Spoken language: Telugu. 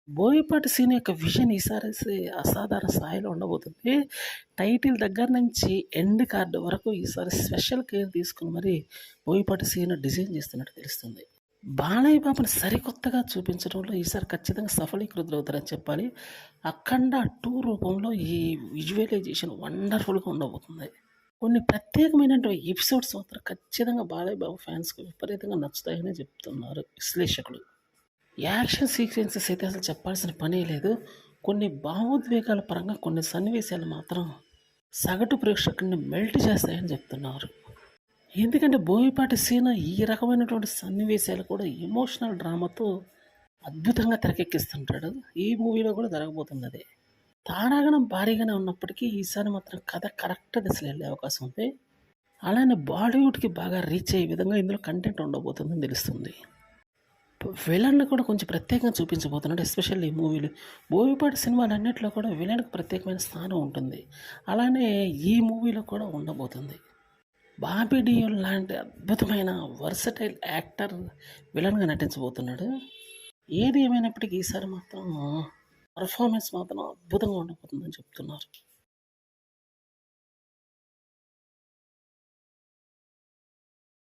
బోయపాటి సీను యొక్క విజన్ ఈసారి అసాధారణ స్థాయిలో ఉండబోతుంది. టైటిల్ దగ్గర నుంచి ఎండ్ కార్డ్ వరకు ఈసారి స్పెషల్ కేర్ తీసుకొని మరి బోయపాటి సీను డిజైన్ చేస్తున్నట్టు తెలుస్తుంది. బాలయ్య బాబుని సరికొత్తగా చూపించడంలో ఈసారి ఖచ్చితంగా సఫలీకృతులవుతారని చెప్పాలి. 'అఖండ 2' రూపంలో ఈ విజువలైజేషన్ వండర్‌ఫుల్‌గా ఉండబోతుంది. కొన్ని ప్రత్యేకమైనటువంటి ఎపిసోడ్స్ మాత్రం ఖచ్చితంగా బాలయ్య బాబు ఫ్యాన్స్‌కి విపరీతంగా నచ్చుతాయనే చెప్తున్నారు విశ్లేషకులు. యాక్షన్ సీక్వెన్సెస్ అయితే అసలు చెప్పాల్సిన పనే లేదు. కొన్ని భావోద్వేగాల పరంగా కొన్ని సన్నివేశాలు మాత్రం సగటు ప్రేక్షకుడిని మెల్ట్ చేస్తాయని చెప్తున్నారు. ఎందుకంటే బోయపాటి సీను ఈ రకమైనటువంటి సన్నివేశాలు కూడా ఎమోషనల్ డ్రామాతో అద్భుతంగా తెరకెక్కిస్తుంటాడు. ఈ మూవీలో కూడా జరగబోతుంది అదే. తారాగణం భారీగానే ఉన్నప్పటికీ ఈసారి మాత్రం కథ కరెక్ట్ దిశలో వెళ్ళే అవకాశం ఉంది. అలానే బాలీవుడ్‌కి బాగా రీచ్ అయ్యే విధంగా ఇందులో కంటెంట్ ఉండబోతుందని తెలుస్తుంది. విలన్‌ని కూడా కొంచెం ప్రత్యేకంగా చూపించబోతున్నాడు. ఎస్పెషల్లీ ఈ మూవీలో. బోయపాటి సినిమాలన్నిట్లో కూడా విలన్‌కి ప్రత్యేకమైన స్థానం ఉంటుంది. అలానే ఈ మూవీలో కూడా ఉండబోతుంది. బాబీ డియోల్ లాంటి అద్భుతమైన వర్సటైల్ యాక్టర్ విలన్‌గా నటించబోతున్నాడు. ఏది ఏమైనప్పటికీ ఈసారి మాత్రం పెర్ఫార్మెన్స్ మాత్రం అద్భుతంగా ఉండబోతుందని చెప్తున్నారు.